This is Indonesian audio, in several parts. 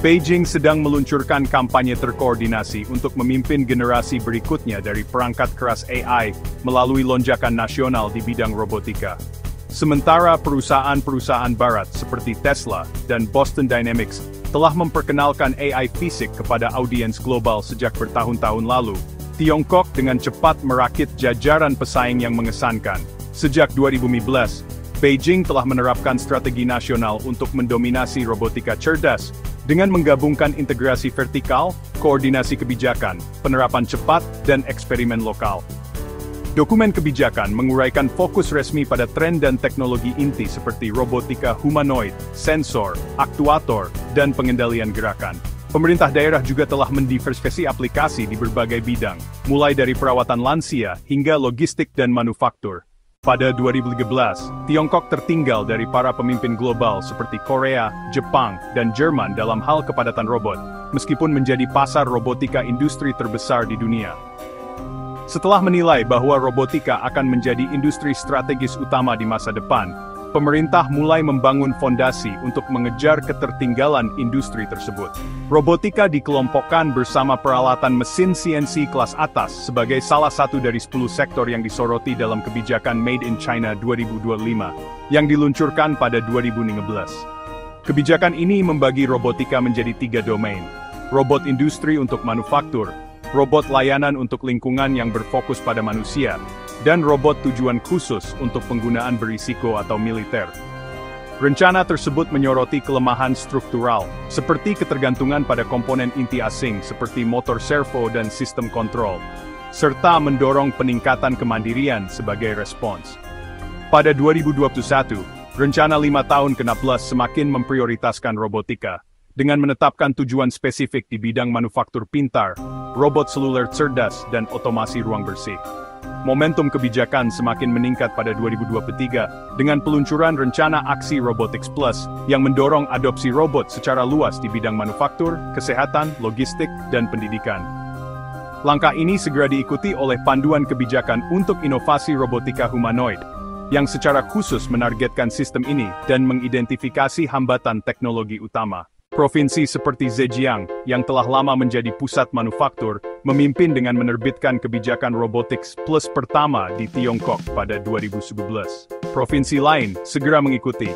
Beijing sedang meluncurkan kampanye terkoordinasi untuk memimpin generasi berikutnya dari perangkat keras AI melalui lonjakan nasional di bidang robotika. Sementara perusahaan-perusahaan barat seperti Tesla dan Boston Dynamics telah memperkenalkan AI fisik kepada audiens global sejak bertahun-tahun lalu, Tiongkok dengan cepat merakit jajaran pesaing yang mengesankan. Sejak 2015, Beijing telah menerapkan strategi nasional untuk mendominasi robotika cerdas, dengan menggabungkan integrasi vertikal, koordinasi kebijakan, penerapan cepat, dan eksperimen lokal. Dokumen kebijakan menguraikan fokus resmi pada tren dan teknologi inti seperti robotika humanoid, sensor, aktuator, dan pengendalian gerakan. Pemerintah daerah juga telah mendiversifikasi aplikasi di berbagai bidang, mulai dari perawatan lansia hingga logistik dan manufaktur. Pada 2013, Tiongkok tertinggal dari para pemimpin global seperti Korea, Jepang, dan Jerman dalam hal kepadatan robot, meskipun menjadi pasar robotika industri terbesar di dunia. Setelah menilai bahwa robotika akan menjadi industri strategis utama di masa depan, pemerintah mulai membangun fondasi untuk mengejar ketertinggalan industri tersebut. Robotika dikelompokkan bersama peralatan mesin CNC kelas atas sebagai salah satu dari 10 sektor yang disoroti dalam kebijakan Made in China 2025, yang diluncurkan pada 2015. Kebijakan ini membagi robotika menjadi 3 domain: robot industri untuk manufaktur, robot layanan untuk lingkungan yang berfokus pada manusia, dan robot tujuan khusus untuk penggunaan berisiko atau militer. Rencana tersebut menyoroti kelemahan struktural, seperti ketergantungan pada komponen inti asing seperti motor servo dan sistem kontrol, serta mendorong peningkatan kemandirian sebagai respons. Pada 2021, rencana 5 tahun ke-16 semakin memprioritaskan robotika, dengan menetapkan tujuan spesifik di bidang manufaktur pintar, robot seluler cerdas, dan otomasi ruang bersih. Momentum kebijakan semakin meningkat pada 2023, dengan peluncuran rencana aksi Robotics Plus, yang mendorong adopsi robot secara luas di bidang manufaktur, kesehatan, logistik, dan pendidikan. Langkah ini segera diikuti oleh panduan kebijakan untuk inovasi robotika humanoid, yang secara khusus menargetkan sistem ini dan mengidentifikasi hambatan teknologi utama. Provinsi seperti Zhejiang, yang telah lama menjadi pusat manufaktur, memimpin dengan menerbitkan kebijakan Robotics Plus pertama di Tiongkok pada 2011. Provinsi lain segera mengikuti.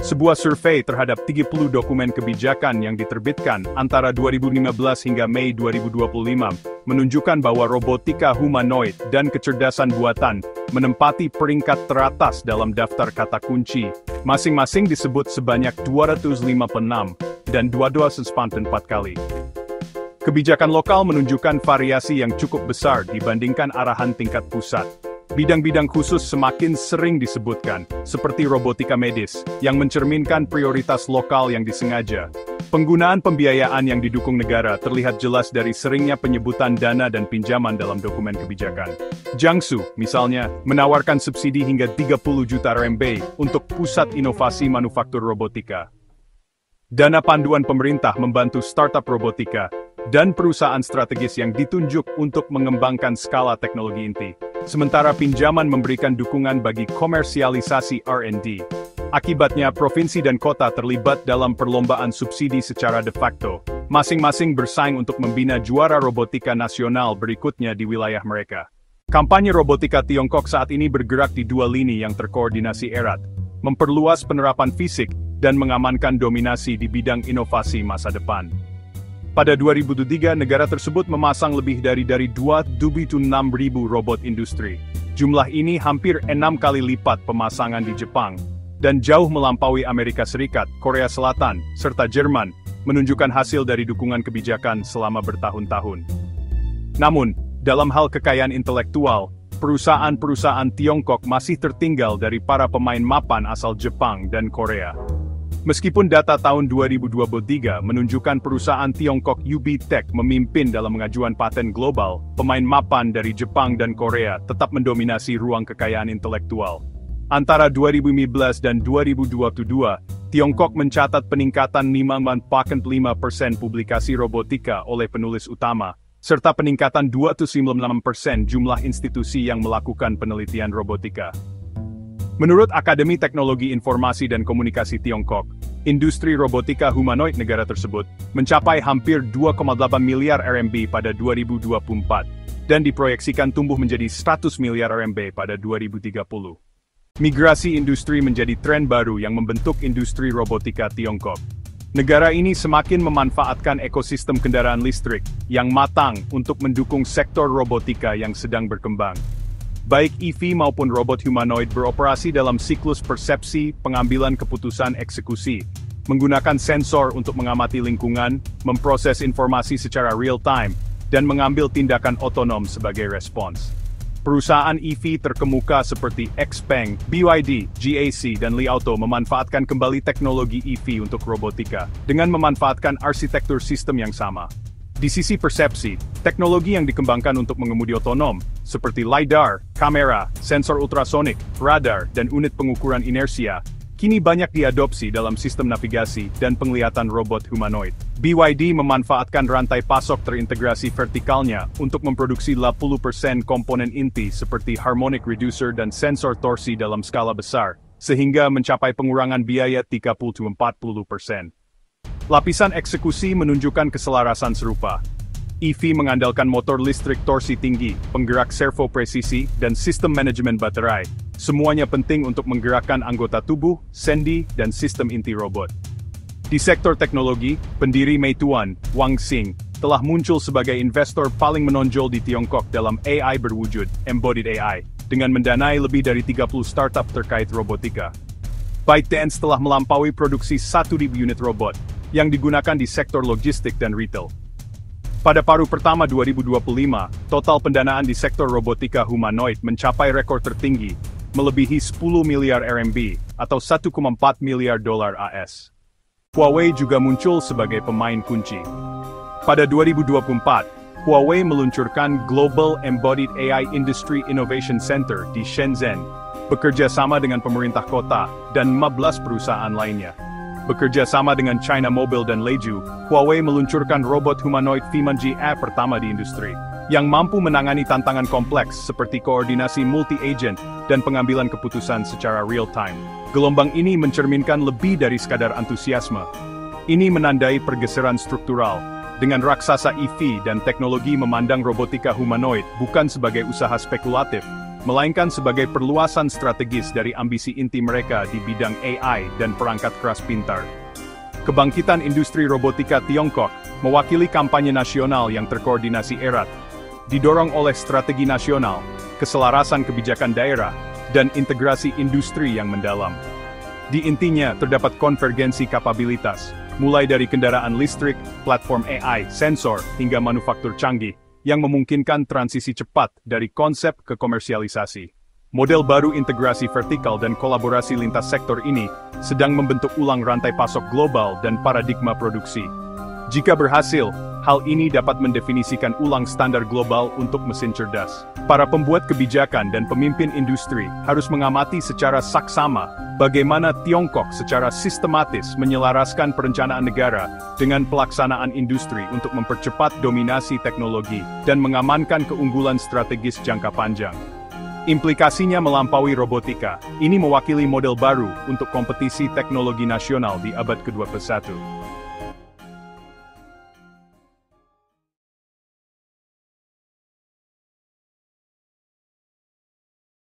Sebuah survei terhadap 30 dokumen kebijakan yang diterbitkan antara 2015 hingga Mei 2025, menunjukkan bahwa robotika humanoid dan kecerdasan buatan menempati peringkat teratas dalam daftar kata kunci, masing-masing disebut sebanyak 256 dan 294 kali. Kebijakan lokal menunjukkan variasi yang cukup besar dibandingkan arahan tingkat pusat. Bidang-bidang khusus semakin sering disebutkan, seperti robotika medis, yang mencerminkan prioritas lokal yang disengaja. Penggunaan pembiayaan yang didukung negara terlihat jelas dari seringnya penyebutan dana dan pinjaman dalam dokumen kebijakan. Jiangsu, misalnya, menawarkan subsidi hingga 30 juta RMB untuk pusat inovasi manufaktur robotika. Dana panduan pemerintah membantu startup robotika dan perusahaan strategis yang ditunjuk untuk mengembangkan skala teknologi inti. Sementara pinjaman memberikan dukungan bagi komersialisasi R&D. Akibatnya, provinsi dan kota terlibat dalam perlombaan subsidi secara de facto, masing-masing bersaing untuk membina juara robotika nasional berikutnya di wilayah mereka. Kampanye robotika Tiongkok saat ini bergerak di 2 lini yang terkoordinasi erat, memperluas penerapan fisik, dan mengamankan dominasi di bidang inovasi masa depan. Pada 2003, negara tersebut memasang lebih dari 26.000 robot industri. Jumlah ini hampir 6 kali lipat pemasangan di Jepang, dan jauh melampaui Amerika Serikat, Korea Selatan, serta Jerman, menunjukkan hasil dari dukungan kebijakan selama bertahun-tahun. Namun, dalam hal kekayaan intelektual, perusahaan-perusahaan Tiongkok masih tertinggal dari para pemain mapan asal Jepang dan Korea. Meskipun data tahun 2023 menunjukkan perusahaan Tiongkok UB Tech memimpin dalam mengajuan paten global, pemain mapan dari Jepang dan Korea tetap mendominasi ruang kekayaan intelektual. Antara 2015 dan 2022, Tiongkok mencatat peningkatan 5,45% publikasi robotika oleh penulis utama, serta peningkatan 2,96% jumlah institusi yang melakukan penelitian robotika. Menurut Akademi Teknologi Informasi dan Komunikasi Tiongkok, industri robotika humanoid negara tersebut mencapai hampir 2,8 miliar RMB pada 2024 dan diproyeksikan tumbuh menjadi 100 miliar RMB pada 2030. Migrasi industri menjadi tren baru yang membentuk industri robotika Tiongkok. Negara ini semakin memanfaatkan ekosistem kendaraan listrik yang matang untuk mendukung sektor robotika yang sedang berkembang. Baik EV maupun robot humanoid beroperasi dalam siklus persepsi, pengambilan keputusan eksekusi, menggunakan sensor untuk mengamati lingkungan, memproses informasi secara real-time, dan mengambil tindakan otonom sebagai respons. Perusahaan EV terkemuka seperti XPeng, BYD, GAC, dan Li Auto memanfaatkan kembali teknologi EV untuk robotika, dengan memanfaatkan arsitektur sistem yang sama. Di sisi persepsi, teknologi yang dikembangkan untuk mengemudi otonom, seperti LiDAR, kamera, sensor ultrasonik, radar, dan unit pengukuran inersia, kini banyak diadopsi dalam sistem navigasi dan penglihatan robot humanoid. BYD memanfaatkan rantai pasok terintegrasi vertikalnya untuk memproduksi 80% komponen inti seperti harmonic reducer dan sensor torsi dalam skala besar, sehingga mencapai pengurangan biaya 30–40%. Lapisan eksekusi menunjukkan keselarasan serupa. EV mengandalkan motor listrik torsi tinggi, penggerak servo presisi, dan sistem manajemen baterai. Semuanya penting untuk menggerakkan anggota tubuh, sendi, dan sistem inti robot. Di sektor teknologi, pendiri Meituan, Wang Xing, telah muncul sebagai investor paling menonjol di Tiongkok dalam AI berwujud, Embodied AI, dengan mendanai lebih dari 30 startup terkait robotika. ByteDance telah melampaui produksi 1.000 unit robot, yang digunakan di sektor logistik dan retail. Pada paruh pertama 2025, total pendanaan di sektor robotika humanoid mencapai rekor tertinggi, melebihi 10 miliar RMB, atau 1,4 miliar dolar AS. Huawei juga muncul sebagai pemain kunci. Pada 2024, Huawei meluncurkan Global Embodied AI Industry Innovation Center di Shenzhen, bekerja sama dengan pemerintah kota dan 15 perusahaan lainnya. Bekerja sama dengan China Mobile dan Leju, Huawei meluncurkan robot humanoid Femonji A pertama di industri, yang mampu menangani tantangan kompleks seperti koordinasi multi-agent dan pengambilan keputusan secara real-time. Gelombang ini mencerminkan lebih dari sekadar antusiasme. Ini menandai pergeseran struktural, dengan raksasa EV dan teknologi memandang robotika humanoid bukan sebagai usaha spekulatif, melainkan sebagai perluasan strategis dari ambisi inti mereka di bidang AI dan perangkat keras pintar. Kebangkitan industri robotika Tiongkok mewakili kampanye nasional yang terkoordinasi erat, didorong oleh strategi nasional, keselarasan kebijakan daerah, dan integrasi industri yang mendalam. Di intinya terdapat konvergensi kapabilitas, mulai dari kendaraan listrik, platform AI, sensor, hingga manufaktur canggih, yang memungkinkan transisi cepat dari konsep ke komersialisasi. Model baru integrasi vertikal dan kolaborasi lintas sektor ini sedang membentuk ulang rantai pasok global dan paradigma produksi. Jika berhasil, hal ini dapat mendefinisikan ulang standar global untuk mesin cerdas. Para pembuat kebijakan dan pemimpin industri harus mengamati secara saksama bagaimana Tiongkok secara sistematis menyelaraskan perencanaan negara dengan pelaksanaan industri untuk mempercepat dominasi teknologi dan mengamankan keunggulan strategis jangka panjang. Implikasinya melampaui robotika. Ini mewakili model baru untuk kompetisi teknologi nasional di abad ke-21.